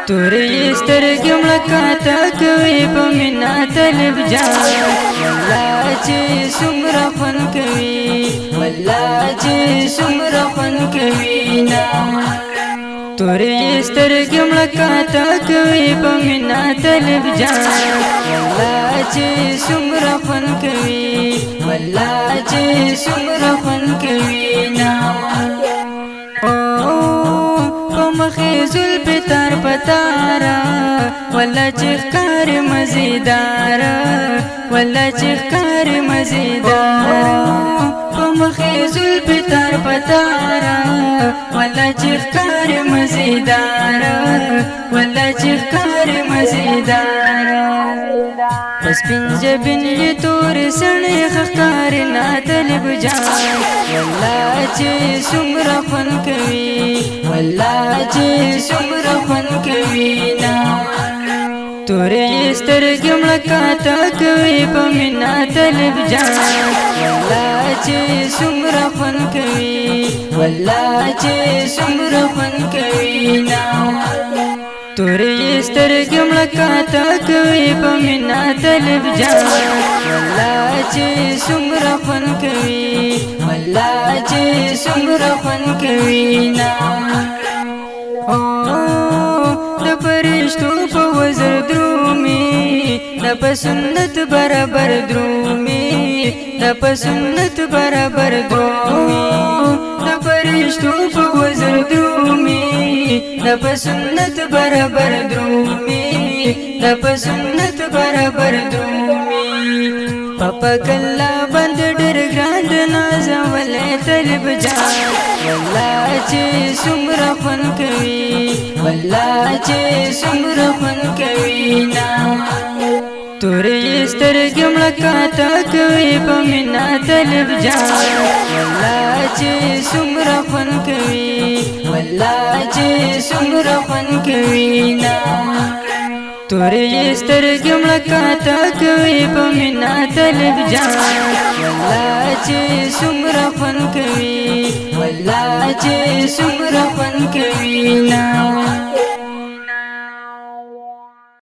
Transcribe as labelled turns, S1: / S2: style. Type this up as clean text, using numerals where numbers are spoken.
S1: تورې سترګې مړکاته کوي په مینا طالب جان والله چې څومره خوند کوي والله چې څومره خوند کوي نا تورې سترګې مړکاته کوي په مینا طالب جان والله چې څومره خوند کوي والله چې څومره خوند کوي نا مخی زلفی تار پتارا والله چې ښکار مزیدارا والله چې ښکار مزیدارا په مخی زلفی تار پتارا والله چې ښکار مزیدارا والله چې ښکار مزیدارا پس پنجه بنی تور سړی ښکار نه طالب جان والله چې څومره خوند کوي والله چې څومره خوند کوي نا تورې سترګې مړکاته کوي په مینا طالب جان والله چې څومره خوند کوي والله چې څومره خوند کوي نا تورې سترګې مړکاته کوي په مینا طالب جان والله چې څومره خوند کوي والله چې څومره خوند کوي نا د فرشتو په وزر درومي د په سنت برابر درومي د په سنت برابر درومي د فرشتو په وزر درومي د په سنت برابر درومي د په سنت برابر درومي پاپا کلا بند ډېر ګران نازولې طالب جان والله چې څومره خوند کوي والله چې څومره خوند کوي نا تورې سترګې مړکاته کوي په مینا طالب جان والله چې څومره خوند کوي والله چې څومره خوند کوي نا تورې سترګې مړکاته کوي په مینا طالب جان والله چې څومره خوند کوي والله چې څومره خوند کوي نا